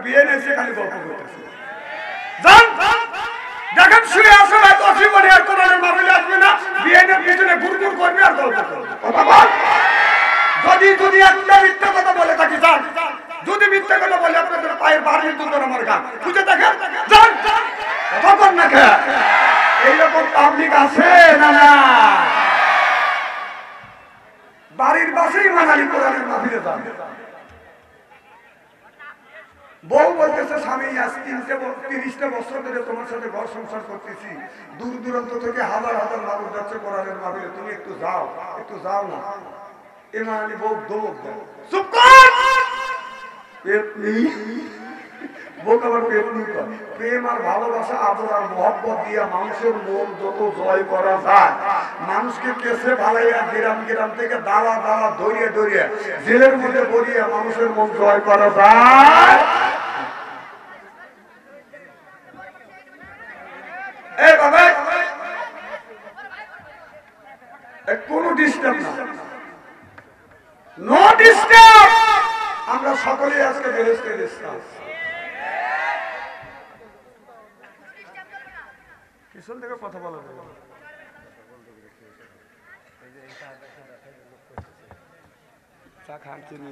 বিয়ে নেছে খালি গল্প করতেছে। দেখেন শুয়ে আসো রাত অসীমনে আর কোরআনের মাহফিলে আসবে না, বিয়ের পিছনে গুড়গুড় করবে আর গল্প করবে। কথা বল, যদি যদি একটা মিথ্যা কথা বলে থাকি যান, যদি মিথ্যা কথা বলে আপনাদের পায়ের বাড়ির দুধ আমার গান খুঁজে দেখেন যান, কথা বল না কে? এইরকম পাবলিক আছে না? না, বাড়ির পাশেই মানালি কোরআনের মাহফিলে যান। বউ বলতেছে স্বামী আজ 30টা বছর ধরে তোমার সাথে ঘর সংসার করতেছি, দূর দূরান্ত থেকে হাজার হাজার মানুষ যাচ্ছে কোরআনের মাহফিলে, তুমি একটু যাও না। ইমাম আলী বউ দৌড় দেয়, চুপ কর, প্রেম আর ভালোবাসা আদর আর মহব্বত দিয়া মানুষের মন যত জয় করা যায়, মানুষকে কেসে ভালাইয়া গ্রাম গ্রাম থেকে দাওয়া ধরিয়ে জেলের মধ্যে বলিয়ে মানুষের মন জয় করা যায়। এই বাবা কোনো ডিস্টার্ব না, নো ডিস্টার্ব। আমরা সকলেই আজকে বেরেস্তে দিচ্ছিলাম। পিছন থেকে কথা বলা যাবে না। চা খান চিনি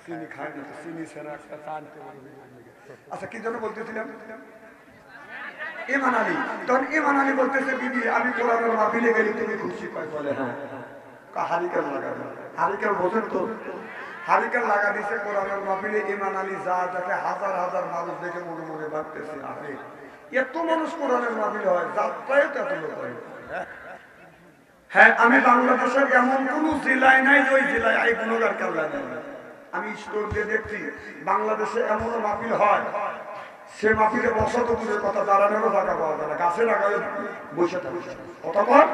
চিনি খায় না, চিনি ছাড়া একটা চা আনতে পারবে। আচ্ছা কি জন্য বলতেছিলাম? ইমান আলী, তখন ইমান আলী বলতেছে বিবি আমি কোরআনের মাহফিলে গেলি তুমি খুশি পাই? বলে হ্যাঁ। হারিকেন লাগাবে, হারিকেন বোঝেন তো, হারিকেন লাগা দিছে কোরআনের মাহফিলে। ইমান আলী যা দেখে হাজার হাজার মানুষ দেখে মনে মনে ভাবতেছে আরে এত মানুষ কোরআনের মাহফিলে হয়, যাত্রায় তো এত লোক হয়। হ্যাঁ, আমি বাংলাদেশের এমন কোন জেলায় নাই যে ওই জেলায় এই গুণগার কেল্লা নেই। আমি স্টোর দিয়ে দেখছি বাংলাদেশে এমনও মাহফিল হয়, সে মাহফিলে বসা তো দূরের কথা, দাঁড়ানোরও জায়গা পাওয়া যায় না, গাছের আগায় বসে থাকে। কতক্ষণ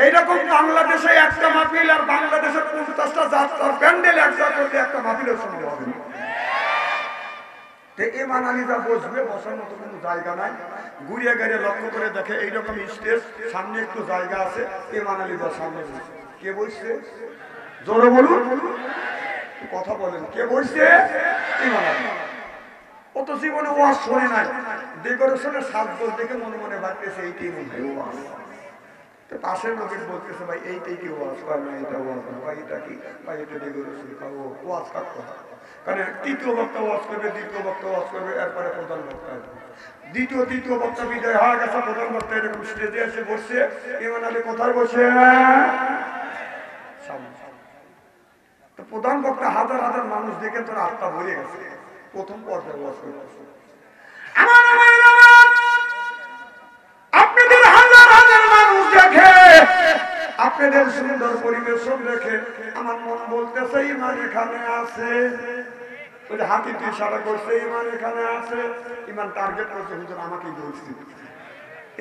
এইরকম বাংলাদেশে একটা মাহফিল আর বাংলাদেশের 50টা যাত্রার প্যান্ডেল একসাথে করলে একটা মাহফিলের সঙ্গে হবে না। ইমান আলী যা বসবে, বসার মতো কোনো জায়গা নাই, ঘুরিয়ে গাড়িয়ে লক্ষ্য করে দেখে এইরকম স্টেজ, সামনে একটু জায়গা আছে, ইমান আলী যা সামনে বসছে। কে বসছে? জোরে বলুন, কথা বলেন, কে বসছে? ইমান আলী। ও তো জীবনে ওয়াজ শোনে নাই, ডেকোরেশনের সাজগোজ দেখে মনে মনে ভাবতেছে এইটাই মনে হয় ওয়াজ। পাশের লোকের বলতেছে ভাই এইটাই কি ওয়াজ করে না, এটা ওয়াজ না ভাই, এটা কি ভাই, এটা ডেকোরেশন খাবো, ওয়াজ কাটতে হয়। কারণ তৃতীয় বক্তা ওয়াজ করবে, দ্বিতীয় বক্তা ওয়াজ করবে, এরপরে প্রধান বক্তা আসবে। তৃতীয় বক্তা বিদায় হয়ে গেছে, প্রধান বক্তা এরকম স্টেজে এসে বসছে। ইমান আলী কোথায় বসে? তো প্রধান বক্তা হাজার হাজার মানুষ দেখে তোর আত্মা ভরে গেছে, প্রথম পর্যায়ে ওয়াজ করতেছে। আপনাদের হাজার হাজার মানুষ দেখে, আপনাদের সুন্দর পরিবেশন দেখে আমার মন বলতেছে ইমান এখানে আছে। হাতি তুই ইশারা করছে ইমান এখানে আছে। ইমান টার্গেট করছে হুজুর আমাকেই বলছি।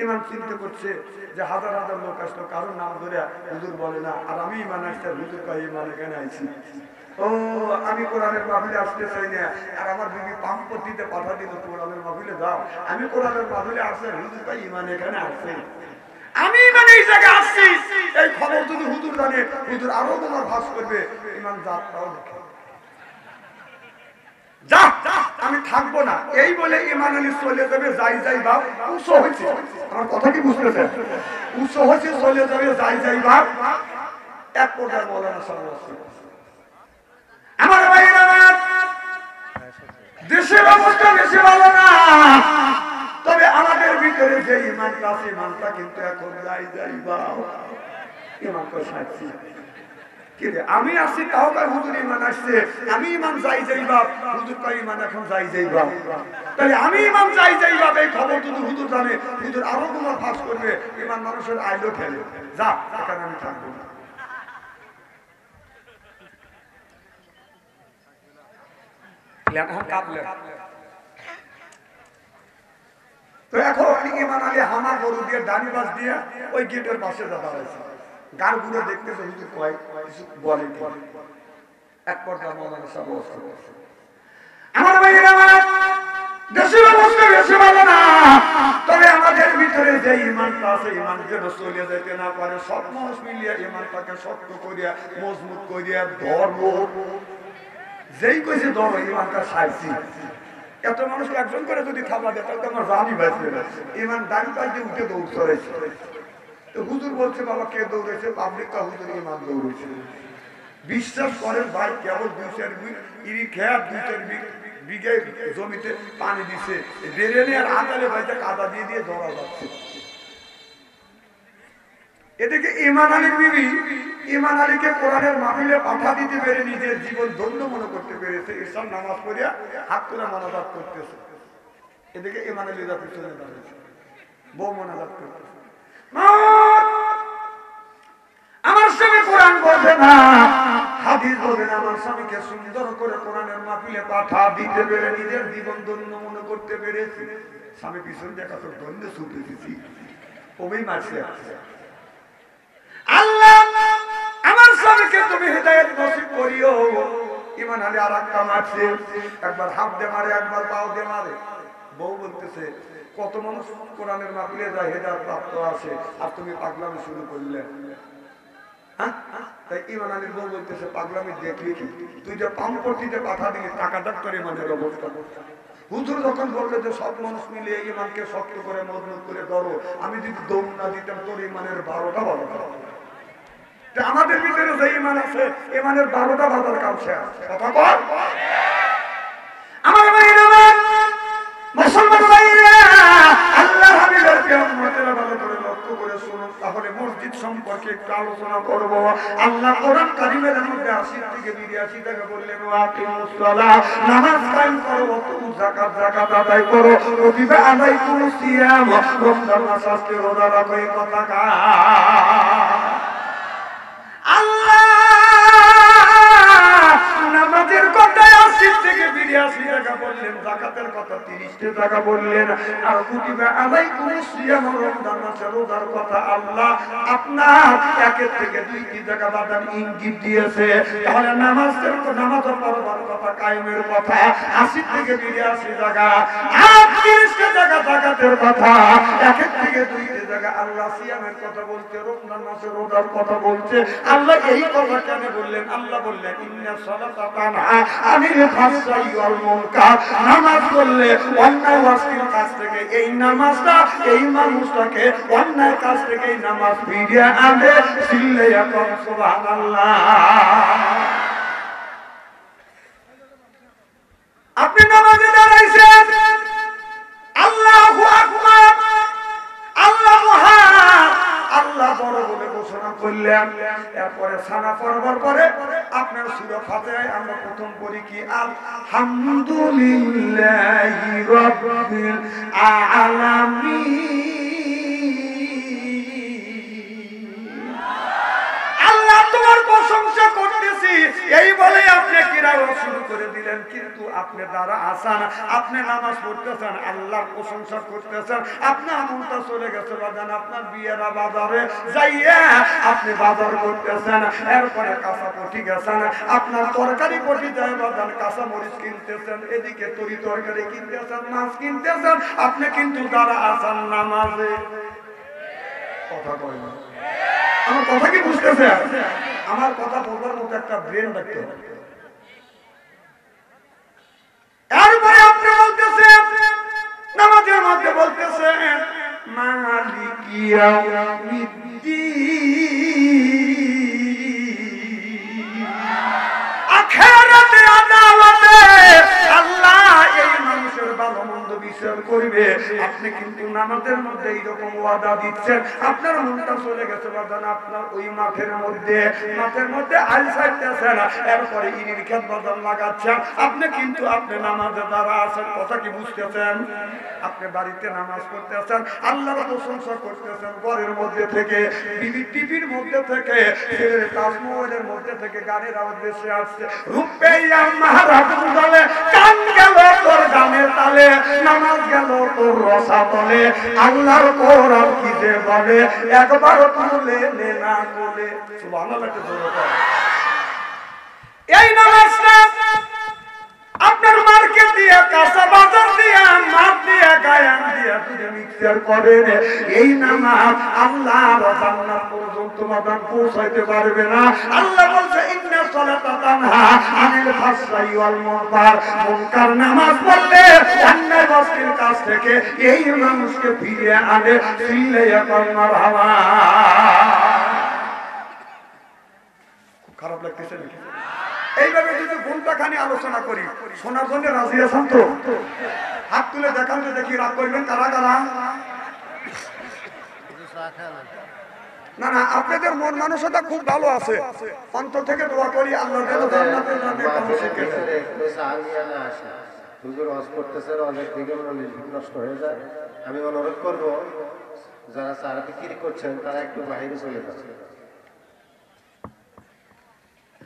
ইমান চিন্তা করছে যে হাজার হাজার লোক আসলো, কারোর নাম ধরে হুজুর বলে না, আর আমি ইমান আসতে হুজুর কয় ইমান এখানে আইছি। ও আমি কোরআনের মাহফিলে আসতে চাই না, আর আমার বিবি পাম্পতিতে পাঠা দিল কোরআনের মাহফিলে যাও। আমি কোরআনের মাহফিলে আসলে হুজুর কয় ইমান এখানে আসছে, আমি মানে এই জায়গায় আসছি। এই খবর যদি হুজুর জানে, হুজুর আরো তোমার ভাস করবে। ইমান যাত্রাও দেখে যা আমি থাকবো না, এই বলে ইমান আলী চলে যাবে। যাই ভাব উৎস হয়েছে, আমার কথা কি বুঝতেছেন? উৎস হয়েছে, চলে যাবে যাই ভাব। এক পর্যায়ে মৌলানা সাহেব, আমার ভাইরা, দেশের অবস্থা বেশি ভালো না, তবে আমাদের ভিতরে যে ইমানটা আছে, ইমানটা কিন্তু এখন যাই ভাব। ইমান তো সাক্ষী, আমি আসছি তাও কার হুজুর ইমান আসছে, আমি ইমান যাই বাপ, হুজুর কয় ইমান এখন যাই বাপ। তাহলে আমি ইমান যাই বাপ, এই খবর যদি হুজুর জানে, হুজুর আরো তোমার ফাঁস করবে। ইমান মানুষের আইলো ফেলে, যা এখানে আমি থাকবো না। তো এখন ইমান আলী হামা গরু দিয়ে ডানি বাস দিয়ে ওই গেটের পাশে দাঁড়াইছে, গান গুলো দেখতেছে হুজুর কয় কিছু বলে। এক পর্যায়ে মৌলানা সাহেব অবস্থা করছে, আমার ভাইয়েরা, দেশের অবস্থা বেশি ভালো না, তবে আমাদের ভিতরে যে ইমানটা আছে, ইমান যেন চলে যেতে না পারে। সব মানুষ মিলিয়ে ইমানটাকে শক্ত করিয়া মজবুত করিয়া ধর্ম যেই কইছে ধরো ইমানটা সাইছি এত মানুষ একজন করে যদি থাবা দেয় তাহলে তো আমার রানি বাঁচবে না ইমান দাঁড়ি পাল্টে উঠে দৌড় চড়েছে তো হুজুর বলছে বাবা কে দৌড়েছে পাবলিকটা হুজুর ইমান দৌড়েছে বিশ্বাস করেন ভাই কেবল 2-4 ইরি খেয়া 2-4 বিঘে জমিতে পানি দিছে বেরেনে আর আদালে ভাইটা কাদা দিয়ে দিয়ে ধরা যাচ্ছে এদিকে ইমান আলীর বিবি ইমান আলীকে কোরআনের মাহফিলে পাঠা দিতে পেরে নিজের জীবন ধন্য মনে করতে পেরেছে ইসলাম নামাজ পড়িয়া হাত তুলে মোনাজাত করতেছে এদিকে ইমান আলী যা পিছনে দাঁড়িয়েছে বউ মোনাজাত করতেছে আমার স্বামী কোরআন বলবে না হাদিস বলবে না আমার স্বামীকে সুন্দর করে কোরআনের মাহফিলে পাঠা দিতে পেরে নিজের জীবন ধন্য মনে করতে পেরেছি স্বামী পিছন দেখা তো ধন্য ছুটে দিছি ওই মাসে আছে আল্লাহ আমার স্বামীকে তুমি হিদায়াত নসিব করিও ইমান আলী আর একটা মারছে একবার হাত দিয়ে মারে একবার পাও দিয়ে মারে বউ বলতেছে কত মানুষ কোরআনের মাহফিলে যায় হেদায়াত প্রাপ্ত আছে আর তুমি পাগলামি শুরু করলে তাই ইমান আলীর বউ বলতেছে পাগলামি দেখলি কি তুই যে পাম্পটিতে পাঠা দিলি টাকা ডাক্তার ইমানের অবস্থা হুজুর যখন বললো যে সব মানুষ মিলে ইমানকে শক্ত করে মজবুত করে ধরো আমি যদি দৌড় না দিতাম তোর ইমানের 12টা বাজার আমাদের ভিতরে যে ইমান আছে ইমানের 12টা বাজার কাছে কথা বল আমার মুসলমান ভাইরা আল্লাহ হাবিবের কিয়ামতের ভালো করে লক্ষ্য করে শুনুন তাহলে মসজিদ সম্পর্কে একটু আলোচনা করব আল্লাহ কোরআন কারীমের মধ্যে 80 থেকে 82 টাকা বললেন ওয়াকিমুস সালাহ নামাজ কায়েম করো ওয়াতু যাকাত আদায় করো ওয়াতিবা আলাইকুমুস সিয়াম রমজান মাস আজকে রোজা রাখো এই কথা কা আল্লাহ নামাজের কথা 80 থেকে 82 টাকা বললেন যাকাতের কথা 30 টাকা বললেন আর কুতিবা আলাইকুমুস সিয়াম রমজান মাসের রোজার কথা আল্লাহ আপনার 1 থেকে 2 টাকা বাদান ইঙ্গিত দিয়েছে তাহলে নামাজ পড়বার কথা কায়েমের কথা 80 থেকে 82 টাকা আর 30 টাকা যাকাতের কথা 1 থেকে 2 টাকা আল্লাহ সিয়ামের কথা বলতে রমজান মাসের রোজার কথা বলতে আল্লাহ এই কথা কেন বললেন আল্লাহ বললেন ইন্নাস সালাতা তানহা আনিল ফাহশাই ওয়াল মুনকার নামাজ পড়লে অন্যায় ওয়াসির কাছ থেকে এই নামাজটা এই মানুষটাকে অন্যায় কাজ থেকে এই নামাজ ফিরিয়ে আনে সিল্লায়া কম সুবহানাল্লাহ আপনি নামাজে দাঁড়াইছেন আল্লাহু আকবার আল্লাহ মহান আল্লাহ বড় বলে ঘোষণা করলেন এরপরে সানা পড়বার পরে আপনার সূরা ফাতিহায় আমরা প্রথম পড়ি কি আলহামদুলিল্লাহি রাব্বিল আলামিন আল্লাহ তোমার প্রশংসা করতেছি এই বলে আপনি কিরাত শুরু করে দিলেন কিন্তু আপনি দ্বারা আসান আপনি নামাজ পড়তেছেন আল্লাহর প্রশংসা করতেছেন আপনার মনটা চলে গেছে বাজান আপনার বিয়েরা বাজারে যাইয়া আপনি বাজার করতেছেন এরপরে কাঁচা পটি গেছেন আপনার তরকারি পটি যায় বাজান কাঁচা মরিচ কিনতেছেন এদিকে তরি তরকারি কিনতেছেন মাছ কিনতেছেন আপনি কিন্তু দ্বারা আসান নামাজে কথা কয় না আমার কথা কি বুঝতেছে আমার কথা বলবার মতো একটা ব্রেন রাখতে হবে এরপরে আপনি বলতেছেন নামাজের মধ্যে বলতেছেন মালিকি ইয়াউমিদ্দিন আখিরাতে আদালতে আল্লাহ এই মানুষের ভালো মন্দ বিচার করবে আপনি কিন্তু নামাজের মধ্যে এইরকম ওয়াদা দিচ্ছেন আপনার মনটা চলে গেছে বাজান আপনার ওই মাঠের মধ্যে আল ছাড়তেছেন এরপরে ইনির খেত বাজার লাগাচ্ছেন আপনি কিন্তু আপনি নামাজে দ্বারা আছেন কথা কি বুঝতেছেন আপনি বাড়িতে নামাজ পড়তেছেন আল্লাহর প্রশংসা করতেছেন ঘরের মধ্যে থেকে টিভির মধ্যে থেকে তাজমহলের মধ্যে থেকে গানের আওয়াজ ভেসে আসছে রূপেয়া মাহারাজুল দলে গান গেল তোর গানের তালে নামাজ গেল তোর রসা তলে আল্লাহর কোরআন কি যে বলে একবার তুলে নে না বলে সুবহানাল্লাহ জোরে বল এই নামাজটা আপনার মার্কেট দিয়ে কাঁচা বাজার দিয়ে মাঠ দিয়ে গায়ান দিয়ে তুই মিক্সার করেন এই নামাজ আল্লাহর জান্নাত পর্যন্ত বাদান পৌঁছাইতে পারবে না আল্লাহ বলছে ইন্না সালাতা তানহা আনিল ফাহশাই ওয়াল মুনকার নামাজ পড়লে অন্যায় বস্তির কাছ থেকে এই মানুষকে ফিরিয়ে আনে চিল্লাইয়া মারহাবা খারাপ লাগতেছে নাকি এইভাবে যদি ঘন্টাখানি আলোচনা করি শোনার জন্য রাজি আছেন তো হাত তুলে দেখান তো দেখি রাগ করবেন কারা কারা না না আপনাদের মন মানসিকতা খুব ভালো আছে অন্তর থেকে দোয়া করি আল্লাহ যেন জান্নাতের নামে কামনা করে হুজুর ওয়াজ করতেছেন অনেক দিকে নষ্ট হয়ে যায় আমি অনুরোধ করব যারা সারা বিক্রি করছেন তারা একটু বাইরে চলে যান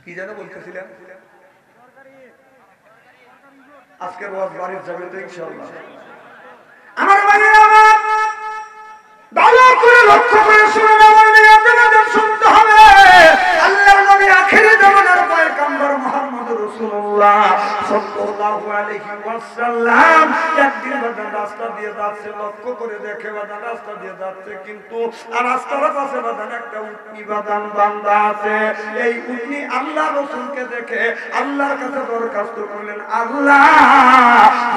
কি যেন বলতেছিলেন আজকের ওয়াজ বাড়ির যাবে তো ইনশাআল্লাহ আমার ভাইরা ভালো করে লক্ষ্য করে শুনুন আমার নিয়তদের শুনতে হবে আল্লাহর নবী আখেরি জামানার পয়গম্বর মুহাম্মদ রাসূলুল্লাহ সাল্লাল্লাহু আলাইহি ওয়াসাল্লাম একদিন বাজার রাস্তা দিয়ে যাচ্ছে লক্ষ্য করে দেখে বাজার রাস্তা দিয়ে যাচ্ছে কিন্তু আর রাস্তার পাশে বাজার একটা উটনি বাগান বান্দা আছে এই উটনি আল্লাহ রাসূলকে দেখে আল্লাহর কাছে দরখাস্ত করলেন আল্লাহ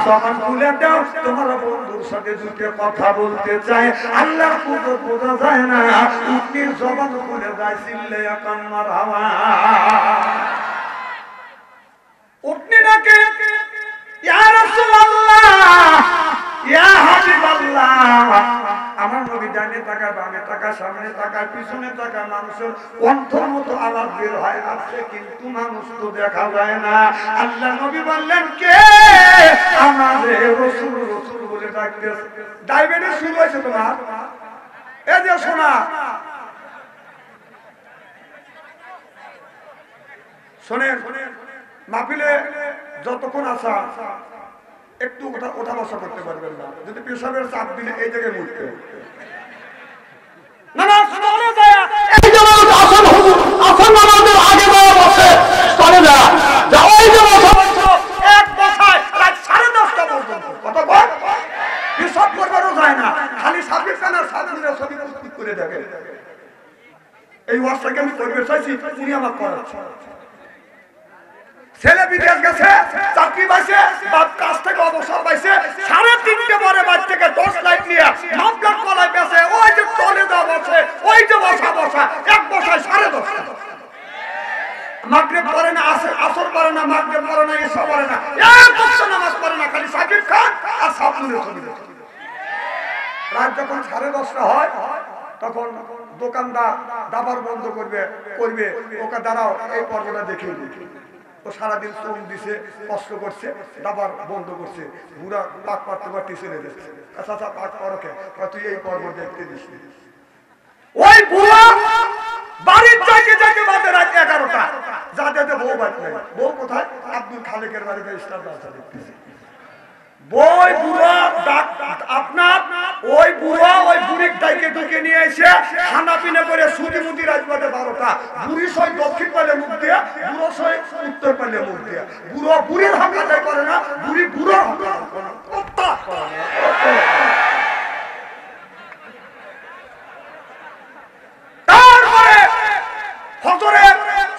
জবান খুলে দাও তোমার বন্ধুর সাথে দুটো কথা বলতে চাই আল্লাহর কুদরত বোঝা যায় না উটনির জবান খুলে যায় চিল্লায়া কান্নার হাওয়া উটনি ডাকে ইয়া রাসূলুল্লাহ ইয়া হাবিবাল্লাহ আমার নবী ডানে তাকায় বামে তাকায় সামনে তাকায় পিছনে তাকায় মানুষের কণ্ঠের মতো আওয়াজ বের হয় আসছে কিন্তু মানুষ তো দেখা যায় না আল্লাহ নবী বললেন কে আমাদের রাসূল রাসূল বলে ডাকতেছে ডায়াবেটিস শুরু হয়েছে তোমার এই যে শোনা শোনেন মাহফিলে যতক্ষণ আসা একটু ওঠা বসা করতে পারবেন না যদি পেশাবের চাপ দিলে এই জায়গায় মুড়তে না না চলে যায় এই যে মানুষ আসল হুজুর আসল নামাজের আগে যাওয়া বসে চলে যায় যা ওই যে বসা এক বসায় রাত 10:30 পর্যন্ত কত বল পেশাব করবারও যায় না খালি সাবির কানার সামনে ছবি প্রস্তুত করে দেখে এই ওয়াজটাকে আমি করবে চাইছি উনি আমার করাচ্ছে ছেলে বিদেশ গেছে চাকরি পাইছে বাপ কাছ থেকে অবসর পাইছে 3:30 পরে বাড়ি থেকে 10 লাইট নিয়ে মামলার কলায় বেঁচে ওই যে টলে যা বসে ওই যে বসা এক বসায় 10:30 মাগরিব পড়ে না আসর পড়ে না মাগরিব পড়ে না এসা পড়ে না এক ওয়াক্ত নামাজ পড়ে না খালি সাকিব খান আর সাবনুরের ছবি দেখে রাত যখন 10:30 হয় তখন দোকানদার দাবার বন্ধ করবে ওকে দাঁড়াও এই পর্বটা দেখিয়ে দেখি ও সারাদিন শ্রম দিছে কষ্ট করছে দাবার বন্ধ করছে বুড়া পাক পারতে পারতে চলে যাচ্ছে আচ্ছা আচ্ছা পাক করকে তুই এই পর্ব দেখতে দিস ওই বুড়া বাড়ির যাকে বাদে রাত 11টা যাতে বউ বাড়ি নাই বউ কোথায় আব্দুল খালেকের বাড়িতে স্টার দাসা দেখতেছে ওই বুড়া আপনার ওই বুড়া ওই বুড়ির ডাইকে ঢুকে নিয়ে এসে খানা পিনা করে সুদি মুদি রাজবাদে 12টা বুড়ি সই দক্ষিণ পালে মুখ দিয়ে বুড়ো সই উত্তর পালে মুখ দিয়ে বুড়ো বুড়ির হামলাটাই করে না বুড়ি বুড়ো তারপরে ফজরের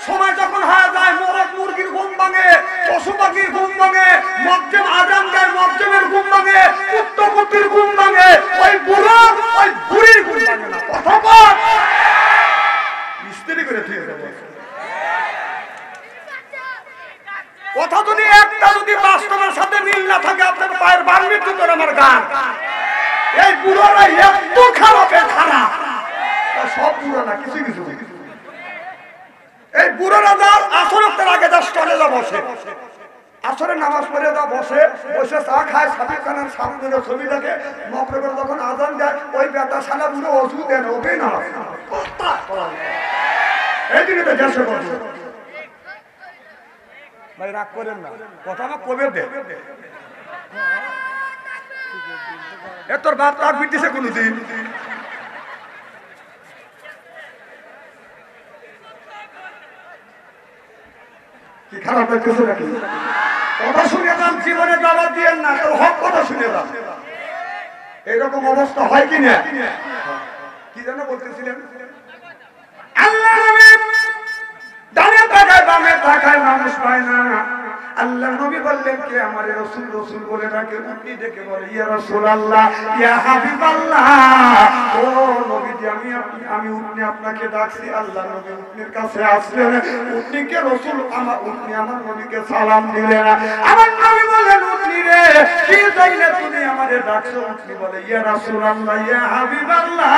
সময় যখন হয়ে যায় মোরগ মুরগির ঘুম ভাঙে পশু পাখির ঘুম ভাঙে মজ্জেম আজান দেয় মজ্জেমের ঘুম ভাঙে পুত্রপুত্রীর ঘুম ভাঙে ওই বুড়ো ওই বুড়ির ঘুম ভাঙে না কথা বল মিস্ত্রি করে দিয়ে দেবে কথা যদি একটা যদি বাস্তবের সাথে মিল না থাকে আপনার পায়ের বাংলি দুটোর আমার গান এই বুড়োরা এত খারাপ সব বুড়ো না কিছু কিছু এই বুড়ো রাজা আসরের আগে যা স্টলে যা বসে আসরে নামাজ পড়ে যা বসে চা খায় সাবির খানের সামনে ছবি দেখে মকরবের যখন আজান দেয় ওই বেটা সালা বুড়ো ওষুধ দেন ওকে না এই দিনে তো দেশে বসে ভাই রাগ করেন না কথা না কবে দে এ তোর বাপ রাগ বিটিছে কোনদিন কি খারাপ লাগতেছে নাকি কথা শুনে যান জীবনে দাওয়াত দিয়েন না তোর হক কথা শুনে যান এরকম অবস্থা হয় কি না কি যেন বলতেছিলেন আল্লাহ নবী দাঁড়িয়ে থাকায় বামে তাকায় মানুষ পায় না। আল্লাহ নবী বললেন কে আমার রাসূল রাসূল বলে ডাকে, উটনি ডেকে বলে ইয়া রাসূলুল্লাহ ইয়া হাবিবাল্লাহ, ও নবীজি আমি উটনি আপনাকে ডাকছি। আল্লাহ নবী উটনির কাছে আসলেন, উটনিকে রাসূল আমার উটনি আমার নবীকে সালাম দিলেন। আমার নবী বললেন উটনি রে কি জন্য তুমি আমারে ডাকছো? উটনি বলে ইয়া রাসূলুল্লাহ ইয়া হাবিবাল্লাহ,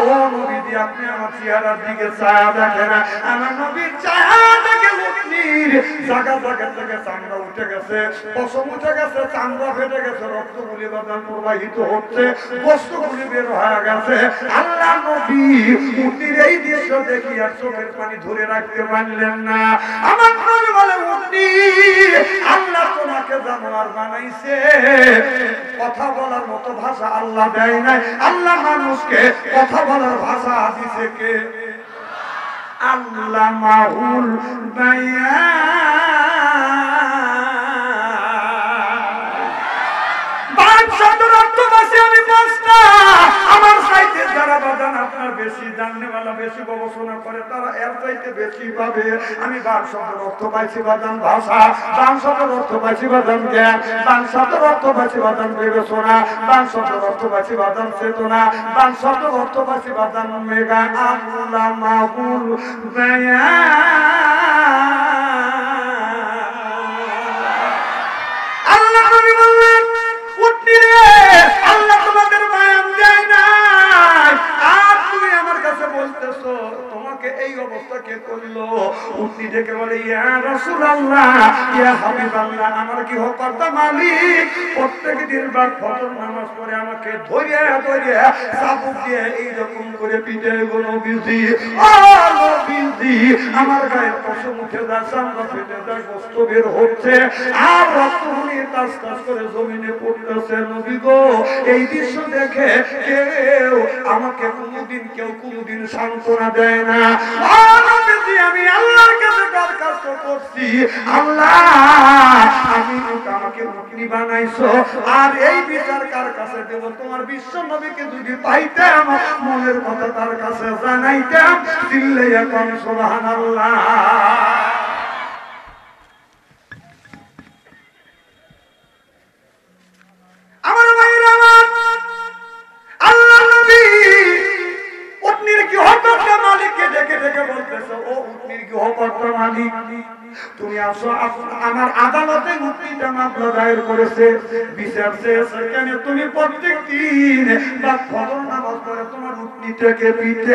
ও নবীজি আপনি আমার চেহারার দিকে চায়া দেখেন। আমার নবী চায়া দেখে উটনির জায়গা জায়গা থেকে চামড়া উঠে গেছে, পশম উঠে গেছে, চামড়া ফেটে গেছে, রক্তগুলি বাদান প্রবাহিত হচ্ছে, গোশতগুলি বের হয়ে গেছে। আল্লাহ নবী উটনির এই দৃশ্য দেখি আর চোখের পানি ধরে রাখতে পারলেন না। আমার নবী বলে উটনি আল্লাহ তোমাকে জানোয়ার বানাইছে, কথা বলার মতো ভাষা আল্লাহ দেয় নাই। আল্লাহ মানুষকে কথা বলার ভাষা দিছে কে? আল্লাহ মাহুল আমার চাইতে যারা বাদান আপনার বেশি জাননেওয়ালা বেশি গবেষণা করে তারা এর চাইতে বেশি পাবে। আমি বান শব্দের অর্থ পাইছি বাদান ভাষা, বান শব্দের অর্থ পাইছি বাদান জ্ঞান, বান শব্দের অর্থ পাইছি বাদান বিবেচনা, বান শব্দের অর্থ পাইছি বাদান চেতনা, বান শব্দের অর্থ পাইছি বাদান মেগা। আল্লাহ মাহুল আল্লাহ নবী বললেন উটনি রে আল্লাহ তোমাদের বায়ান দেয় নাই, আর তুমি আমার কাছে বলতেছো তোমাকে এই অবস্থা কে করলো? উটনি ডেকে বলে ইয়া রাসূলুল্লাহ ইয়া হাবিবাল্লাহ, আমার কি হকর্তা মালিক প্রত্যেক দিন বাদ ফজর নামাজ পড়ে আমাকে ধরে ধরে চাবুক দিয়ে এইরকম করে পিঠে গুলো বিজি বিজি আমার গায়ের পশম উঠে যায়, চামড়া ফেটে যায়, গোশত বের হচ্ছে আর রক্তগুলি তাস তাস করে জমিনে পড়তেছে। নবী গো এই দৃশ্য দেখে কেউ আমাকে কোনোদিন সান্ত্বনা দেয় না। আমি আল্লাহর কাছে দরখাস্ত করছি, আল্লাহ আমাকে উটনি বানাইছো, আর এই বিচার কার কাছে দেব? তোমার বিশ্ব নবীকে যদি পাইতাম মনের কথা তার কাছে জানাইতাম। চিল্লাইয়া কোন সুবহানাল্লাহ। আমার ভাইরা আমার আল্লাহ নবী উটনির কি হকর্তা মালিককে ডেকে ডেকে বলতেছে, ও উটনির কি হকর্তা মালিক তুমি আসো আমার আদালতে উটনিটা মামলা দায়ের করেছে, বিচার চেয়েছে কেন তুমি প্রত্যেক দিন বা ফজর নামাজ পড়ে তোমার উটনিটাকে পিঠে।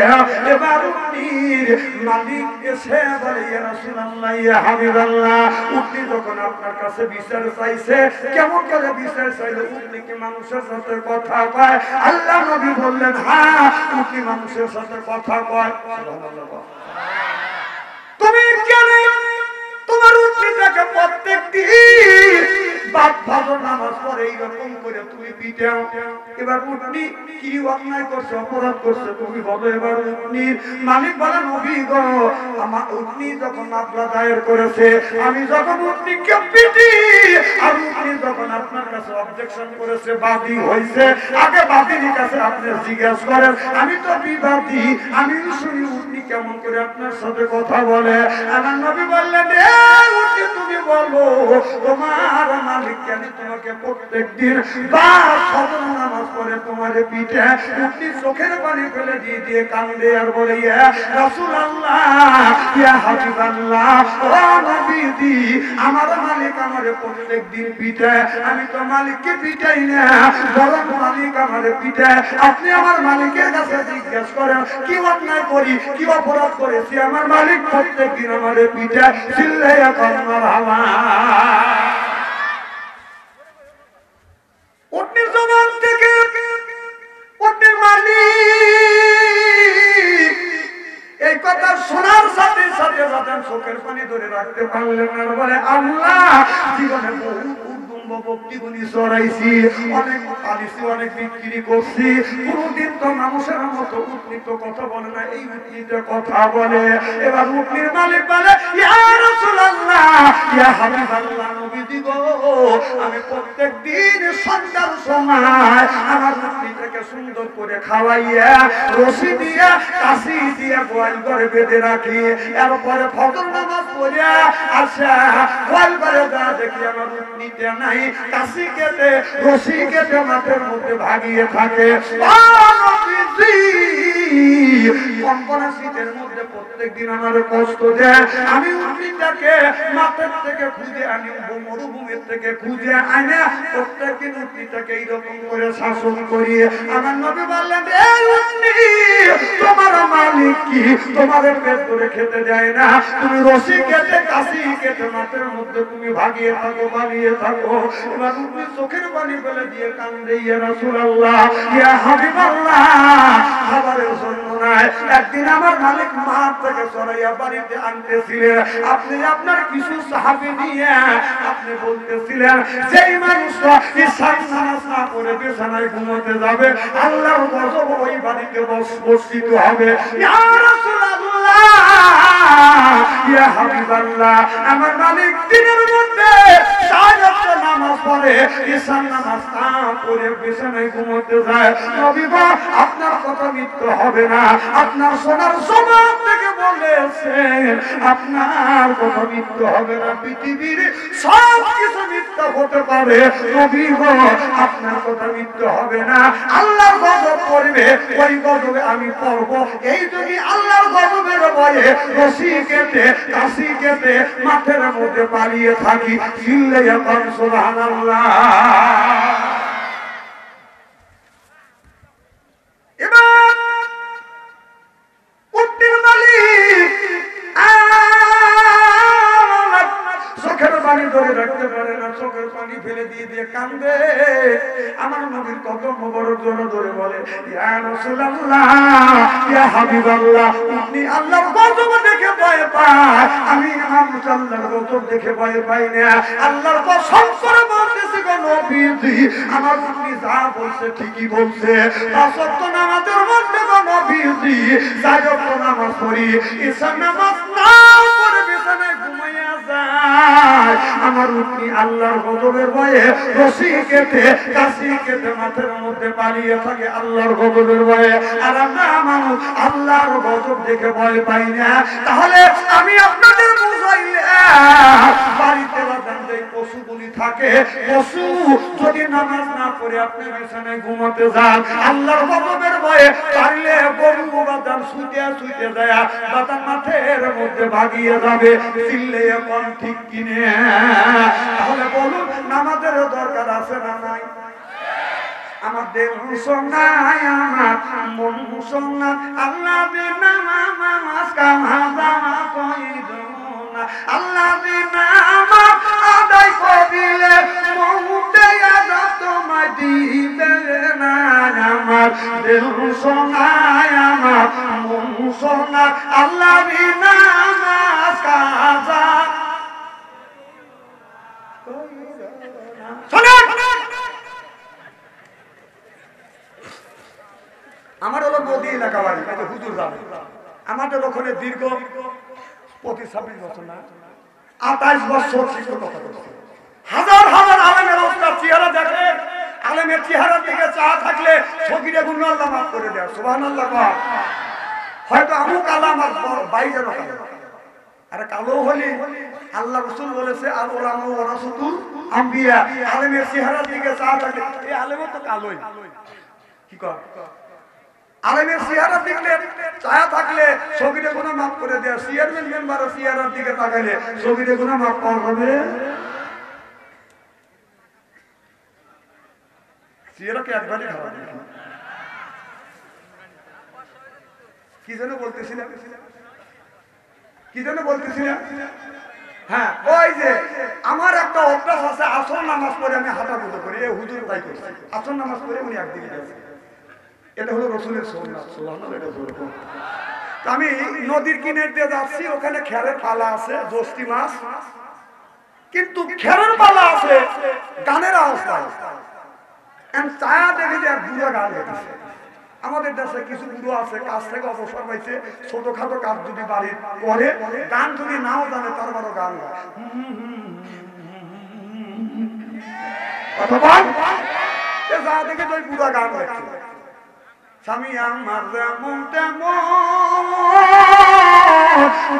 এবার উটনির মালিক এসে বলে ইয়া রাসূলুল্লাহ ইয়া হাবিবাল্লাহ, উটনি যখন আপনার কাছে বিচার চাইছে কেমন করে বিচার চাইলো? উটনি কি মানুষের সাথে কথা কয়? আল্লাহ নবী বললেন হ্যাঁ উটনি মানুষের সাথে কথা কয়। সুবহানাল্লাহ। তুমি কেন তোমার উটনিটাকে প্রত্যেক দিন বাদ ফজর নামাজ পড়ে এইরকম করে তুমি পিটাও? এবার উটনি কি অন্যায় করছে, অপরাধ করছে তুমি বলো? এবার উটনির মালিক বলে নবী গো আমার উটনি যখন মামলা দায়ের করেছে, আমি যখন উটনিকে পিটি আর উটনি যখন আপনার কাছে অবজেকশন করেছে, বাদী হয়েছে, আগে বাদীর কাছে আপনি জিজ্ঞেস করেন, আমি তো বিবাদী, আমি শুনি উটনি কেমন করে আপনার সাথে কথা বলে। আমার নবী বললেন উটনি তুমি বলো তোমার মালিক কেন তোমাকে প্রত্যেক দিন বা ফজর নামাজ পড়ে তোমারে পিঠে? উটনি চোখের পানি ফেলে দিয়ে দিয়ে কান্দে আর বলে ইয়া রাসূলুল্লাহ ইয়া হাবিবাল্লাহ, ও নবীজি আমার মালিক আমারে প্রত্যেক দিন পিঠে, আমি তো মালিককে পিটাই না, বরং মালিক আমারে পিঠে। আপনি আমার মালিকের কাছে জিজ্ঞেস করেন কি অন্যায় করি, কি অপরাধ করেছি, আমার মালিক প্রত্যেক দিন আমারে পিঠে। চিল্লাইয়া কান্নার হাওয়া উটনির জবান থেকে উটনির মালিক এই কথা শোনার সাথে সাথে বাদান চোখের পানি ধরে রাখতে পারলেন না। বলে আল্লাহ জীবনে বহু ভক্তিগুলি চড়াইছি, অনেক পালিছি, অনেক বিক্রি করছি, কোনদিন তো মানুষের মতো উটনি তো কথা বলে না, এই উটনিটা কথা বলে। এবার উটনির মালিক বলে ইয়া রাসূলুল্লাহ ইয়া হাবিবাল্লাহ, নবীজি গো আমি প্রত্যেক দিন সন্ধ্যার সময় আমার উটনিটাকে সুন্দর করে খাওয়াইয়া রশি দিয়া কাশি দিয়া গোয়াল ঘরে বেঁধে রাখি, এরপরে ফজর নামাজ করে আসা গোয়াল ঘরে যা দেখি আমার উটনিটা নাই, কাশি কেটে রশি কেটে মাঠের মধ্যে ভাগিয়ে থাকে। কনকনা শীতের মধ্যে প্রত্যেকদিন আমার কষ্ট দেয়, আমি উটনিটাকে মাঠের থেকে খুঁজে আনি, মরুভূমির থেকে খুঁজে আনে প্রত্যেকদিন উটনিটাকে এইরকম করে শাসন করিয়ে আমার নবী বললেন, এই উটনি তোমার মালিক কি তোমার পেট ধরে খেতে দেয় না? তুমি রশি কেটে কাশি কেটে মাঠের মধ্যে তুমি ভাগিয়ে থাকো, পালিয়ে থাকো। এবার উটনি চোখের পানি ফেলে দিয়ে কান্দে, ইয়া রাসূলুল্লাহ, ইয়া হাবিবাল্লাহ, খাবারের জন্য নাই। একদিন আমার মালিক মাঠ থেকে সরাইয়া বাড়িতে আনতেছিলেন, আপনি আপনার কিছু সাহাবী নিয়ে আপনি বলতেছিলেন যেই মানুষটা ঈশান নামাজ না পড়ে বিছানায় ঘুমোতে যাবে আল্লাহর গজব ওই বাড়িতে বর্ষিত হবে। ইয়া রাসূলুল্লাহ, ইয়া হাবিবাল্লাহ, আমার মালিক দিনের মধ্যে 4 ওয়াক্ত নামাজ পড়ে, ঈশান নামাজ না পড়ে বিছানায় ঘুমোতে যায়। নবী গো, আপনার কথা মিথ্যা হবে না, আপনার সোনার সমাজ থেকে বলেছেন আপনার কথা মিথ্যা হবে না। পৃথিবীর সব কিছু মিথ্যা হতে পারে, নবী গো আপনার কথা মিথ্যা হবে না। আল্লাহর গজব পড়বে, ওই গজবে আমি পড়ব। এই যদি আল্লাহর গজবের ভয়ে রশি কেটে কাশি কেটে মাঠের মধ্যে পালিয়ে থাকি, চিল্লাইয়া বল সুবহানাল্লাহ। এবার উটনির মালিক চোখের পানি ধরে রাখতে পারে না, চোখের পানি ফেলে দিয়ে দিয়ে কান্দে। আমার নবীর কদম মোবারক জোরে ধরে বলে, ইয়া রাসূলুল্লাহ, ইয়া হাবিবাল্লাহ, আপনি আল্লাহর গজব দেখে ভয় পায়, আমি ইমাম আল্লাহর গজব দেখে ভয় পাই না। আল্লাহর কসম করে বলতেছি গো নবীজি, আমার আপনি যা বলছে ঠিকই বলছে। 5 ওয়াক্ত নামাজের মধ্যে গো নবীজি 4 ওয়াক্ত নামাজ পড়ি, ঈশা নামাজ না পড়ে বিছানায় ঘুমাইয়া যায়। আমার উটনি আল্লাহর গজবের ভয়ে রশি কেটে কাশি কেটে মাঠের মধ্যে পালিয়ে থাকে আল্লাহর গজবের ভয়ে। আর আমরা মানুষ আল্লাহর গজব দেখে ভয় পাই না। তাহলে আমি আপনাদের বুঝাইলাম, বাড়িতে বাঁধান যে পশুগুলি থাকে, পশু যদি নামাজ না পড়ে আপনি বিছানায় ঘুমাতে যান আল্লাহর গজবের ভয়ে, পারলে গরু বাঁধান শুইতে শুইতে যায় বাঁধান মাঠের মধ্যে ভাগিয়ে যাবে। চিল্লে এখন ঠিক কিনে? তাহলে বলুন, নামাজের দরকার আছে না নাই? আমার দেহ সোনায় আমার মন সোনা, আল্লাহ বিনা নামাজ কাজা কইদ না, আল্লাহ বিনা নামাজ আদায় করিলে মউতে আযাব তোমায় দিবে না। আমার দেহ সোনায় আমার মন সোনা, আল্লাহ বিনা নামাজ কাজা আমার হলো নদী এলাকা বাড়ি, হুজুর যাবে আমাদের ওখানে দীর্ঘ 25-26 বছর না 28 বছর শিক্ষকতা করছে। হাজার হাজার আলেমের অবস্থা চেহারা দেখে, আলেমের চেহারার দিকে চা থাকলে সগিরে গুণ আল্লাহ মাফ করে দেয়। সুবহানাল্লাহ। হয়তো আমু কালা আমার বাইরের আরে কালো হলি আল্লাহ রাসূল বলেছে আল উলামা ওয়ারাসাতুল আম্বিয়া, আলেমের চেহারার দিকে চা থাকলে এই আলেমও তো কালোই। কি কর আলেমের চেহারা দেখলে ছায়া থাকলে সগিরে গুনাহ মাফ করে দেয়। চেয়ারম্যান মেম্বারের চেহারার দিকে তাকাইলে সগিরে গুনাহ মাফ পাওয়া যাবে। চেহারাকে একবারই খাওয়া কি যেন বলতেছিলাম, কি যেন বলতেছিলাম? হ্যাঁ, ওই যে আমার একটা অভ্যাস আছে, আসর নামাজ পড়ে আমি হাঁটাগুলো করি। এই হুজুর তাই করছে, আসর নামাজ পড়ে উনি একদিকে গেছে। এটা হলো রাসূলের সুন্নাত। সুবহানাল্লাহ। এটা বলবো আমি নদীর কিনারে দিয়ে যাচ্ছি, ওখানে খেরের পালা আছে, জস্তি মাছ, কিন্তু খেরের পালা আছে, গানের আওয়াজ পাই। ছায়া দেখে যে বুড়া গান গেছে। আমাদের দেশে কিছু বুড়ো আছে, কাজ থেকে অবসর পাইছে, ছোটখাটো কাজ যদি বাড়ির করে, গান যদি নাও জানে তারপরও গান গায়। অথবা যা দেখে তুই বুড়া গান গাইছে। স্বামী আমার যেমন তেমন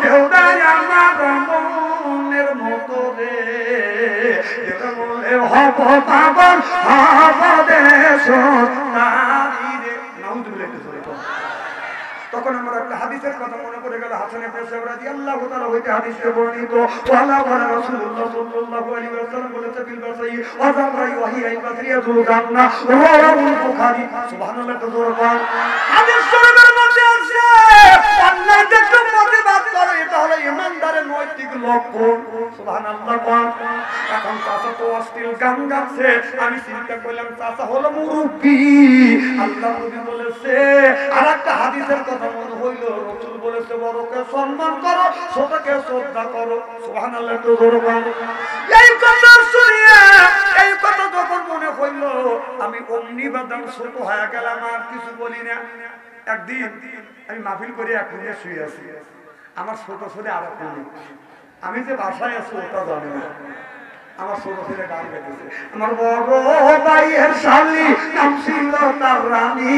দেউদাই আমার মনের মতো রে বলে হব পাবন হব দেশ তারি রে। নাউজুবিল্লাহ। তখন আমার একটা হাদিসের কথা মনে পড়ে গেল, হাসান ইবনে সাবরা রাদিয়াল্লাহু তাআলা হইতে হাদিসে বর্ণিত, ওয়ালা ওয়ালা রাসূলুল্লাহ সাল্লাল্লাহু আলাইহি ওয়াসাল্লাম বলেছে বিল বাসাই ওয়াজারাই ওয়াহিয়া ইবাদরিয়াতুল জান্নাহ রাওয়াহুল বুখারী। সুবহানাল্লাহ। তো জোরে বল। হাদিস শরীফের মধ্যে আছে অন্যায় দেখে প্রতিবাদ করে, এটা হলো ঈমানদারের নৈতিক লক্ষণ। সুবহানাল্লাহ। এখন চাচা তো অশ্লীল গান গাচ্ছে, আমি চিন্তা করলাম চাচা হলো মুরব্বী। আল্লাহ নবী বলেছে, আর একটা হাদিসের কথা মনে হইল, রাসূল বলেছে বড়কে সম্মান করো, ছোটকে শ্রদ্ধা করো। সুবহানাল্লাহ। তো জোরে বল। এই কথা শুনিয়া এই কথা যখন মনে হইল, আমি অমনি বাদাম ছোট হয়ে গেলাম, আর কিছু বলি না। একদিন আমি মাহফিল করে এক রুমে শুয়ে আছি, আমার ছোট ছেলে আর এক রুমে, আমি যে বাসায় আছি ওটা জানি না, আমার ছোট ছেলে গান গাইতেছে। আমার বড় ভাইয়ের শালী নাম ছিল তার রানী,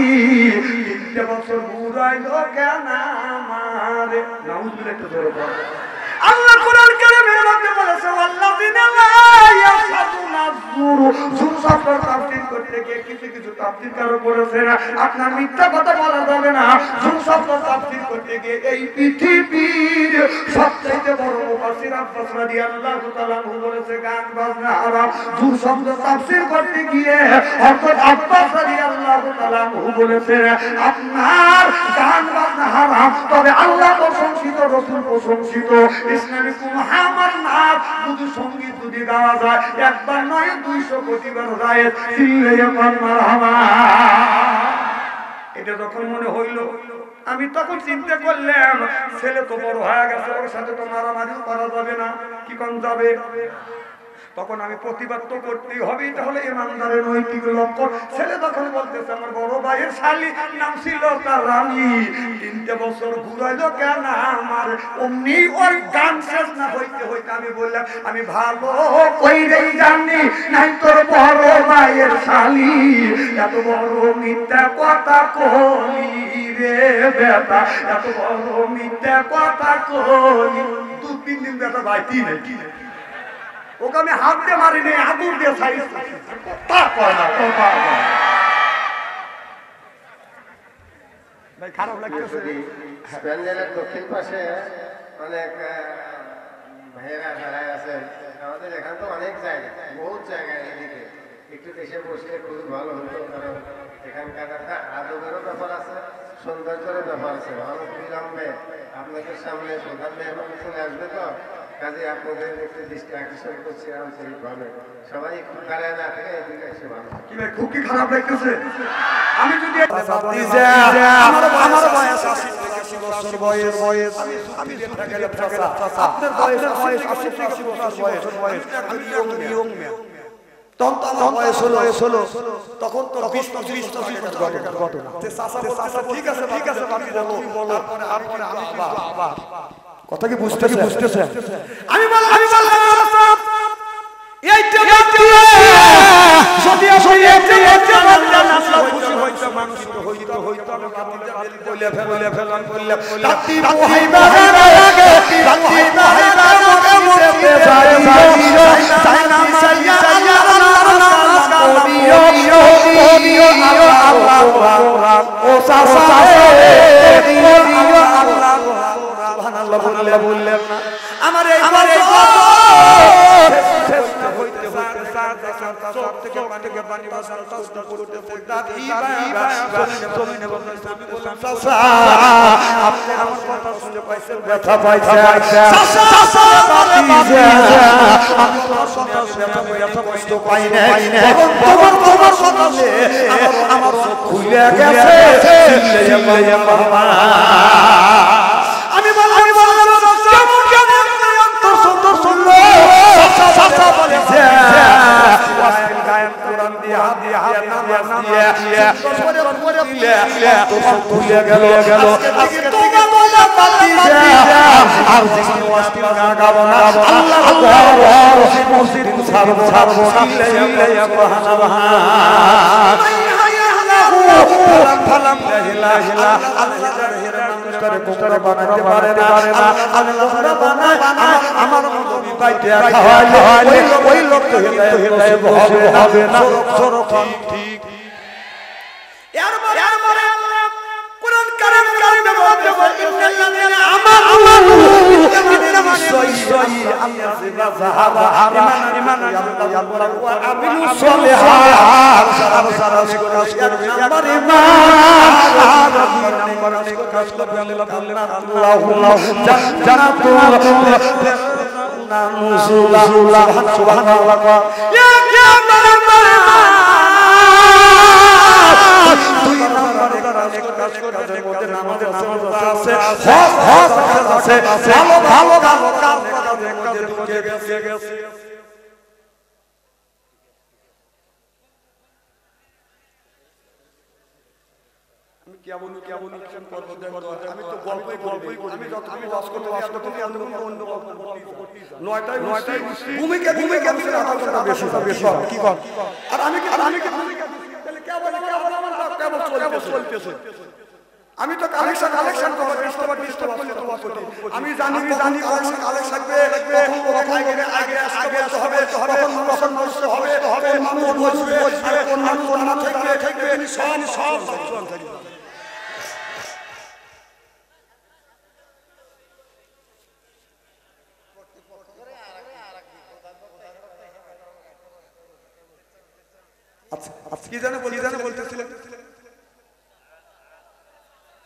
3 বছর বুড়াইল কেন আমারে। নাউজুবিল্লাহ। একটু জোরে বল। আল্লাহ কোরআন কারীমের মধ্যে বলেছে ওয়াল্লাযিনা লা ইয়াশহাদুনা যুর। যুর শব্দের তাফসীর করতে গিয়ে কিছু তাফসীরকারও বলেছে না আপনার মিথ্যা কথা বলা যাবে না। যুর শব্দের তাফসীর করতে গিয়ে এই পৃথিবীর সবচেয়ে বড় মুফাসসির আব্বাস রাদিয়াল্লাহু তাআলা আনহু বলেছে গান বাজনা হারাম। যুর শব্দ তাফসীর করতে গিয়ে হযরত আব্বাস রাদিয়াল্লাহু তাআলা আনহু বলেছে আপনার গান বাজনা হারাম, তবে আল্লাহ প্রশংসিত, রাসূল প্রশংসিত, ইসলামী মুহাম্মদ নাম শুধু সঙ্গীত যদি গাওয়া যায়, একবার নয় 200 কোটি বার যায়। চিল্লাইয়া বল মারহাবা। এটা যখন মনে হইল, আমি তখন চিন্তা করলাম ছেলে তো বড় হয়ে গেছে, ওর সাথে তো মারামারিও করা যাবে না, কি কোন যাবে। তখন আমি প্রতিবাদ তো করতেই হবে, এটা হলো ইমানদারের নৈতিক লক্ষণ। ছেলে তখন বলতেছে আমার বড় ভাইয়ের শালী নাম ছিল তার রানী, 3 বছর ঘুরাইলো কেন আমার। অমনি ওর গান শেষ না হইতে হইতে আমি বললাম আমি ভালো কইরেই জানি নাই তোর বড় ভাইয়ের শালী এত বড় মিথ্যা কথা কলি রে বেটা, এত বড় মিথ্যা কথা কলি। 2-3 দিন বেটা বাইতি নাই, ওকে আমি হাত দিয়ে মারি নেই, আগুন দিয়ে সাইজ তা কয় না। ভাই খারাপ লাগতেছে। প্যান্ডেলের দক্ষিণ পাশে অনেক ভাইয়েরা দাঁড়ায় আছেন, আমাদের এখানে তো অনেক জায়গা, বহুত জায়গায় এদিকে একটু দেশে বসলে খুবই ভালো হতো, কারণ এখানকার একটা আদবেরও ব্যাপার আছে, সৌন্দর্যের ব্যাপার আছে। অনেক বিলম্বে আপনাদের সামনে প্রধান মেহমান চলে আসবে, তো কাজে আপনাদের একটু দৃষ্টি আকর্ষণ করছি আন্তরিকভাবে। সবাই একটু দাঁড়ায় না থেকে এদিকে এসে ভালো। কি ভাই খুব কি খারাপ লাগতেছে? আমি যদি আমার বয়স 80 বছর বয়স, আমি আপনার বয়স 80 বছর বয়স, আমি ইয়ং ম্যান। তখন তো আমার বয়স হলো, তখন তো 20-25 ঘটনা। ঠিক আছে আপনি বলো, কথা কি বুঝতেছেন? আমি বললাম এইটা যদি আসলে খুশি হইতো, মানুষ হইতো আমি বলে ফেলাম রাত্রি বহাইবা আগে রাত্রি বহাইবা মুখে যাই না সাইয়া আল্লাহর নাম করিও আল্লাহ ও সাসা আল্লাহ সুবহানাল্লাহ বললেন না। আমার এই চোখ থেকে পানি বাসার কষ্ট করতে আপনি আমার কথা শুনে পাইছেন, ব্যথা পাইছেন, আমি ব্যথা কষ্ট পাই না, তোমার সকালে আমার চোখ খুলে গেছে। আমি বললাম সুন্দর শুনলো বলেছে গায়ন কোরআন দিয়ে হাত দিয়ে খুলে গেল। আর গাবো না, আল্লাহ মসজিদ ছাড়বো ফালাম আল্লাহ হেরা মানুষটারে কোমরে বানাতে পারে না আল্লাহ বানায় আমার নবী বাইতে খাওয়ায় ওই লোক তো হেদায়েত হবে না ঠিক এরপরে কোরআন কারীম কারিমে বলতে ইন্নাল্লাযিনা আমানু ইন্নামা নিশ্চয়ই আল্লাহ জিবা যাহাবা ঈমান আল্লাহ ওয়া আমিলু সলিহাত সারা কাজ করবে আমার ঈমান আর নম্বর কাজ করবে আল্লাহ জান্নাতুল নুজুলা সুবহানাল্লাহ ইয়া দুই নম্বরে কাজ কাজের মধ্যে নামাজ আছে ভালো কাজের মধ্যে ঢুকে গেছে আমি কেমন করব আমি তো গল্পই করি আমি যতটুকু ওয়াজ করতে অন্য নয়টায় ভূমিকা বেশি কি কর আর আমি আমি তো কালেকশন করব আমি জানি কালেকশন থাকবে আগে হবে কখন মানুষ বসবে কোন মানুষ না থাকবে সব আচ্ছা কি জানো বলতেছিলেন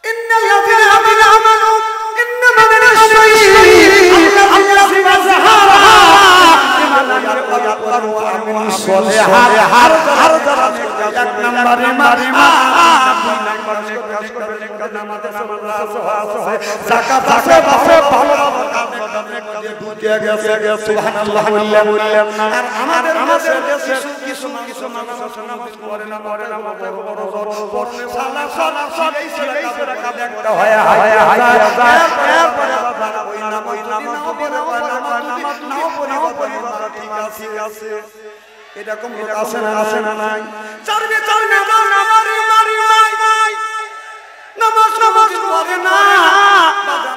ইন্নাল্লাযিনা আমানু ইন্নামা নিশ্চয়ই আল্লাহ যাহারা ঈমান ওয়া আমিলু সলিহাত হার যারা এক নম্বরে দুই নম্বরে কাজ করবে নামাজ আছে যাকাত আছে ভালো কাজ ঢুকে গেছে সুবহানাল্লাহ বললেন আর আমাদের দেশে কিছু নামাজ পড়ে না বড় সালা এই কাজ একটা হয় ওই নামাজ নাও পড়ে ঠিক আছে এরকম লোক আছে না নাই চলবে মারি নামাজ পড়ে না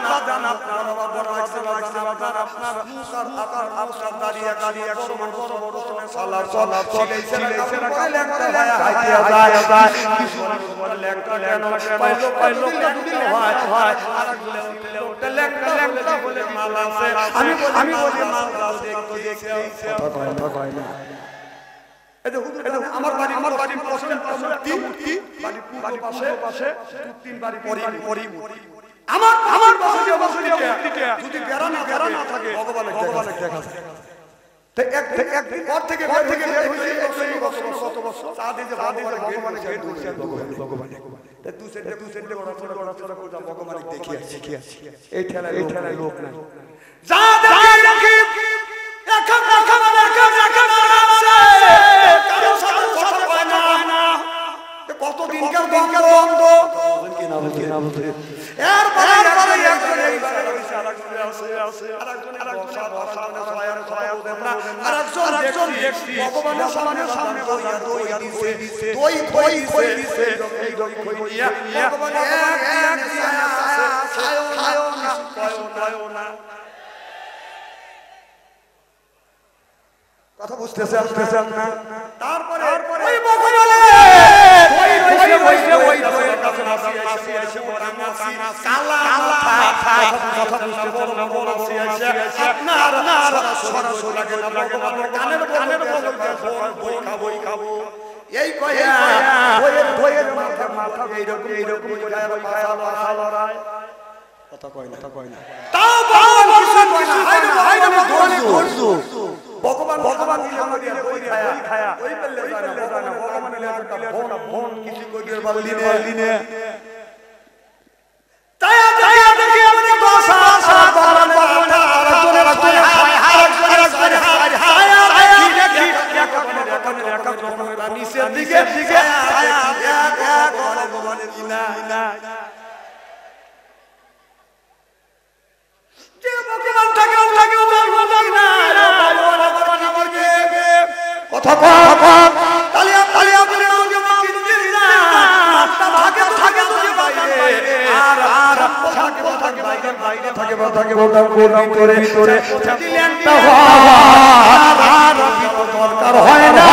বাজান আপনার আপনার মুসার আকার দাঁড়িয়ে বড় সালাত ছিলাইছে না কালে একটা হাইতে যায় কিছু বলে লেখটা কেন পাইলো হয় আর উঠলে লেখটা বলে মাল আছে আমি বলি মাল আছে দেখতে কথা কয় না আমার বাড়ির পাশে তিন বাড়ি পরি আমার পাশে যদি বেড়া না থাকে ভগবানের দেখা ঘর থেকে বের হইছে কত বছর চা দিতে ভগবানের দু সেন্টে ভগবানের দেখি এই ঠেলায় লোক নাই যা দেখি কতদিনকার দ্বন্দ্ব ভগবানের সামনে কথা বুঝতেছেন না তারপরে ওই বকবলে ওই কাছে নাসি আছে ওরা নাসি কালা কথা বুঝতেছেন না বলছি আছে আপনার সরাসরি লাগে কানের বই খাবো এই কয়া বইয়ের মাথা এইরকম ভাষা লড়াই কথা কয় না তাও ভগবান খায়া ওই পেলে জানা ভগবানের একটা ফোন কিছু কইদের বালিনে তায়া দেখি আপনি দশা নিচের দিকে ভগবানের ইনা কথা ভিতরে দিলেন আর দরকার হয় না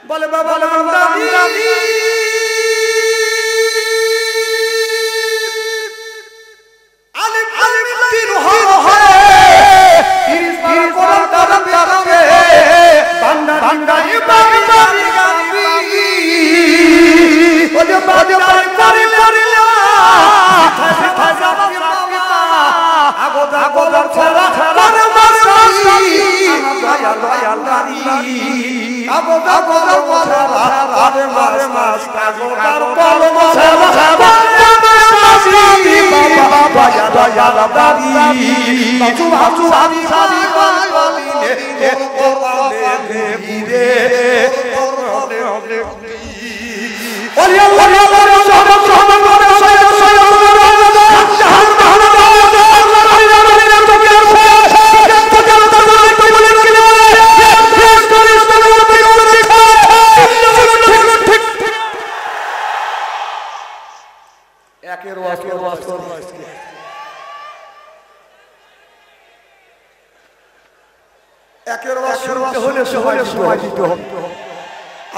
বলে বাবা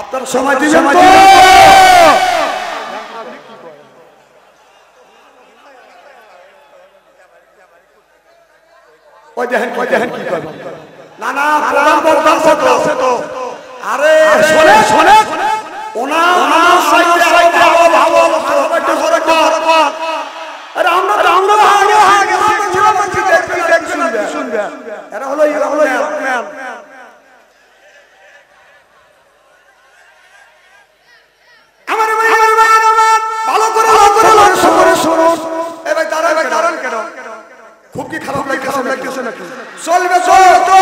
আপনার সময় দিবেন তো ওই দেখেন কি করবেন না না প্রধান বক্তা আছে তো আরে শোনে ওনা সাইডে ভালো একটু জোরে কর আরে আমরা আগে শুনবে এরা হলো ম্যান ভালো করে শুনুন এবার দাঁড়ান কেন খুব কি খারাপ লাগতেছে নাকি চলবে তো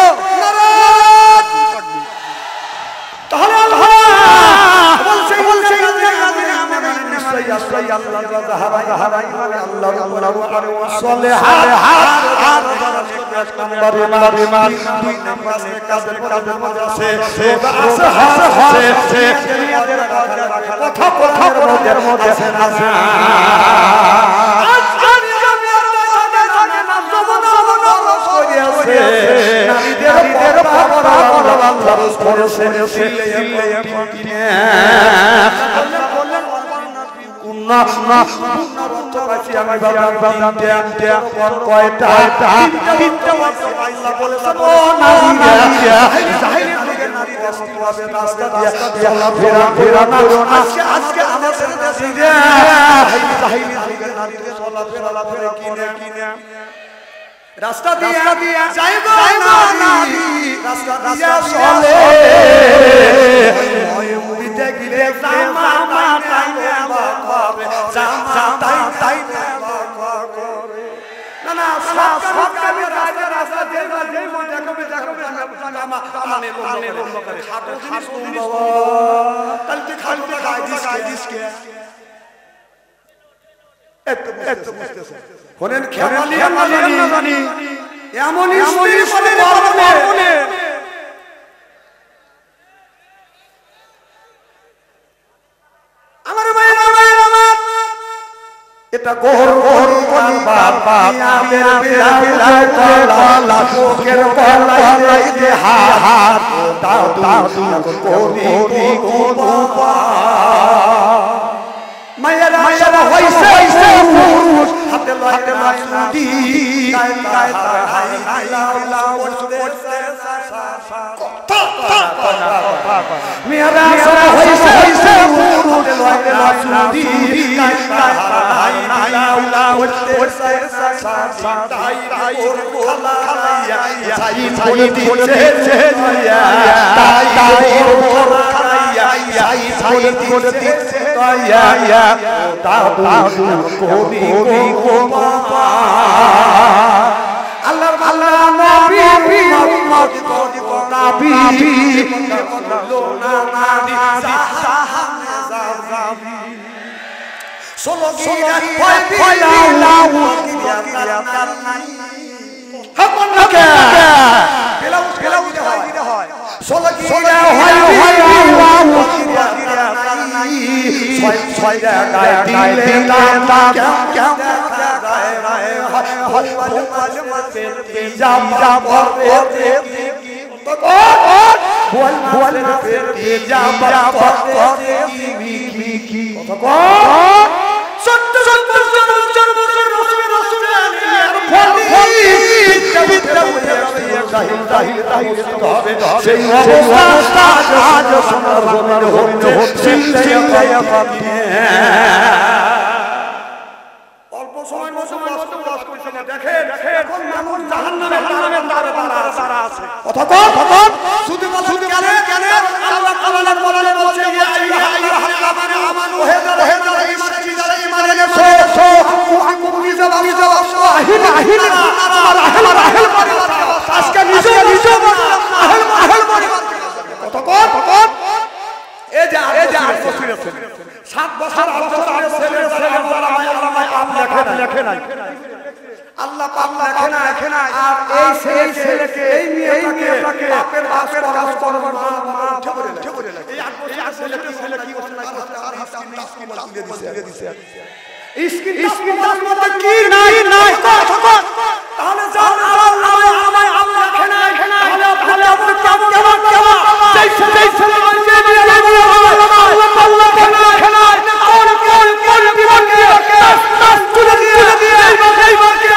তাহলে বলছে রাস্তা দিয়া যাইব নারী রাস্তা দিয়া চলে ওই মুড়িতে গিলে জামা তাইলে বাবা জামা তাই করে না সব কামে রাস্তা দেই মনে কবে জামা কানে লোম করে খাটো জিনিস বাবা তাহলে তুই খাটো খাই দিসকে এত বুঝতেছে হলেন খেমালি না জানি এমনই মনে আমার এটা গোহর বাবা লোকের গলায় দে হাত দাও করি মায়েরা হইছে হাতে লাইদি মেয়েরা হইছে হাতে লাইদি আল্লাহ নবী হয় জায়গায় দিলে না কেমন গায় রায় হল মতে জাম জাম করতে বল বল ফিরতে জাম জাম করতে কি সত্য সত্য জন্ম রসুল সেই অবস্থা আজ সোনার সোনার হচ্ছে অল্প সময় বসবাস করছে না দেখেন এখন মানুষ জাহান্নামের দ্বারে তারা আছে কথা শুধু কেন আল্লাহ তাআলা বলছে ইয়া আইয়ুহাল্লাযীনা আমানু যারা ঈমান এনেছো আজকে নিজে এই যে 8 বছর আছে 7 বছর 8 বছর ছেলে লেখে নাই আল্লাহ পাক লেখে না আর এই ছেলেকে এই মেয়েটাকে বাপের কাজ করবার ঠিক করে এই 8 বছর ছেলে কি করছে না আর হাসকি তুলে দিছে স্ক্রিন তার মধ্যে কি নাই তাহলে জান আল্লাহ লেখে না তাহলে আপনি কেমন সেই ছেলে বলছে আল্লাহ লেখে না কোন বিমান দিয়ে তুলে দিয়ে এই বাকে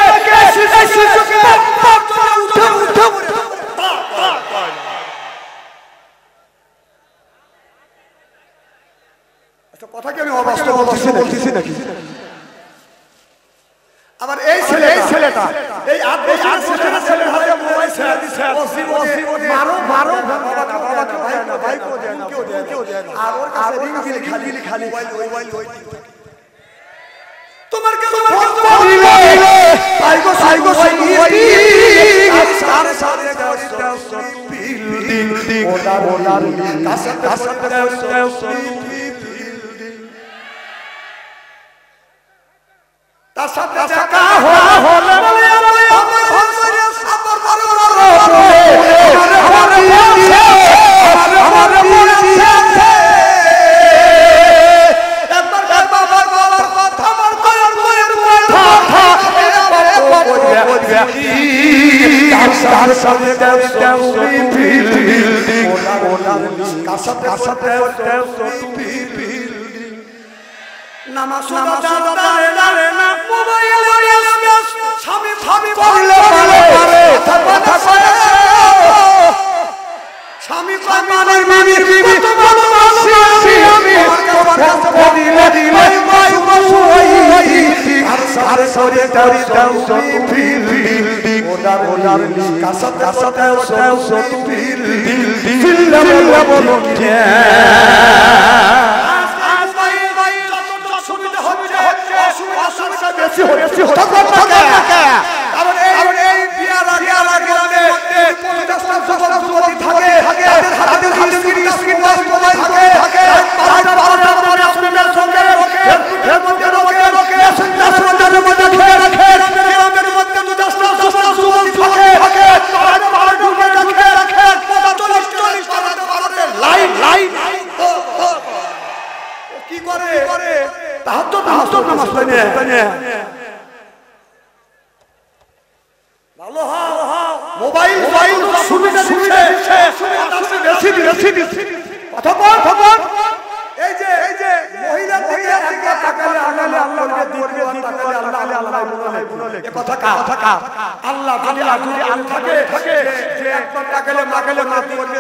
কথা কি আমি অবাস্তব বলতেছি নাকি আবার এই ছেলেটা এই 8 বছরের ছেলের হাতে মোবাইল ছেড়ে দিছে মারো বাবাকে দেয় না ভাইকেও দেয় না কেউ দেয় না আর ওর কাছে রিং খালি মোবাইল তোমার কাছে সাইগো সারে বিল্ডিং ওনার কাছে তার সাথে দেখা হলো নামাজ স্বামী কি করে তাহাজ্জুদ নামাজ পড়ে ভালো মোবাইল সুবিধা দিচ্ছে কথা বল এই যে মহিলা থেকে একবার তাকালে আল্লাহকে দ্বিতীয় তাকালে আল্লাহ বলে এই কথা কা আল্লাহ যদি থাকে যে একবার তাকালে মাটি করবে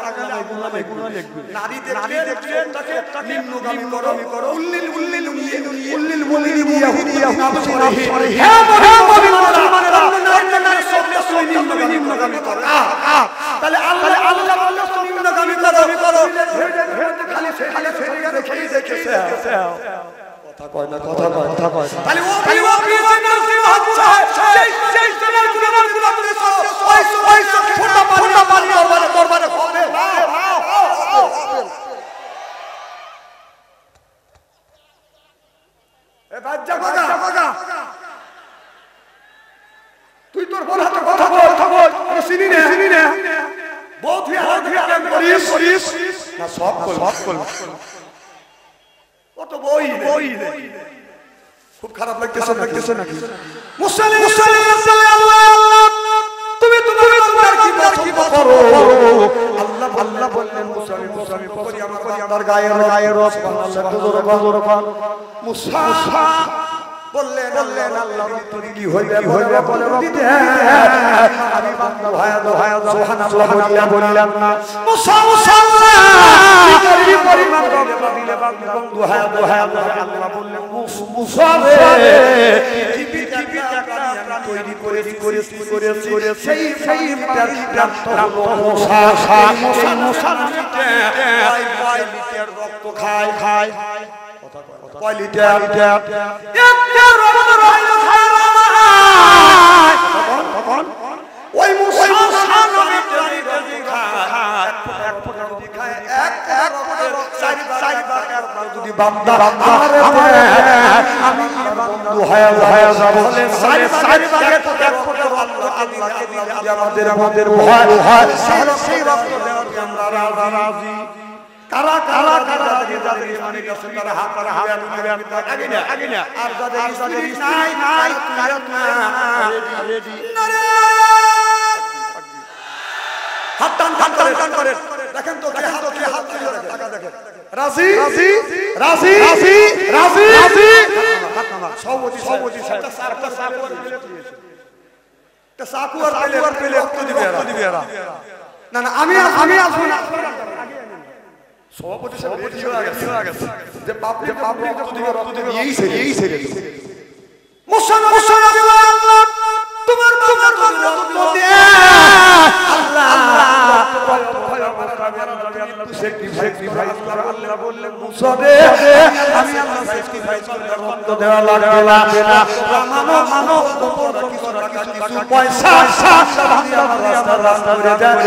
তাকালে গুনাহ লিখবে নারী দেখলে তাকে নিম্নগামী করো উল্লিল হ্যাঁ মুসলমানেরা নিম্নগামী করো তাহলে আল্লাহ নিম্নগামী করো খালি দেখেছে কথা কয় না তাহলে ও সেই গুনাহ করেছো ওই ফোঁটা পানি দরবারে হবে এ বাচ্চা বাগা তুই তোর বল হাতে কথা বল আমি চিনি না বহুত আরাম করিস না সব কল কত বই খুব খারাপ লাগতেছে নাকি মুসলিম আল্লাহ তুমি তোমার কি করো আল্লাহ বললেন মুসলিম করি আমার বান্দার গায়ের রস সুবহানাল্লাহ মুসা বললেন আল্লাহ তুমি কি হইবে বলে দিতে আমি বান্দা ভায়া সুবহানাল্লাহ বললাম না মুসা কি পরিমাণ দিলে বন্ধু ভায়া আল্লাহ বললেন মুসা রে পৃথিবীটা তৈরি করেছি সেই প্রান্ত হলো মুসা লিটার রক্ত খায় কয় লিটার তখন ওই মুসা যদি বান্দা আমি বন্ধু হয়ে যাব আমাদের ভয় সেই রক্ত দেওয়ার আমরা রাজি কারা মানে তারা হাত আগে না আর যাদের নাই হাত টান করে দেখেন তো কে হাত টাকা দেখেন রাজি সভাপতি সাহেব একটা চাকু আর পেলে রক্ত দিবে এরা না আমি আসবো না সভাপতি সাহেব রেডি হয়ে গেছে যে পাবলিক রক্ত দিবে এই ছেড়ে মুসলমান তোমার বাবা রক্ত দিয়ে আল্লাহ স্যাক্রিফাইস করে আল্লাহ বললেন মুসা রে আমি আল্লাহ স্যাক্রিফাইস করে রক্ত দেওয়া লাগবে না মানো কিছু পয়সা আমি আমার রাস্তা করে দেয়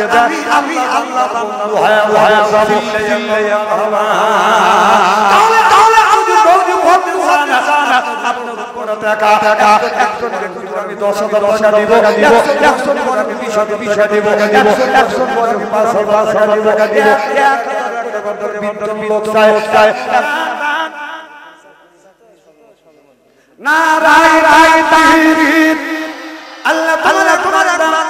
আমি আল্লাহ বন্ধু হয় তাহলে আমি বন্ধু হতে চাই না আপনার উপর টাকা একজন আমি 10,000 টাকা দিব একজন পর আমি 20 দিব একজন পর আমি 5,000 টাকা দিব লোক চাই নারায় তাহবীর আল্লাহ তোমার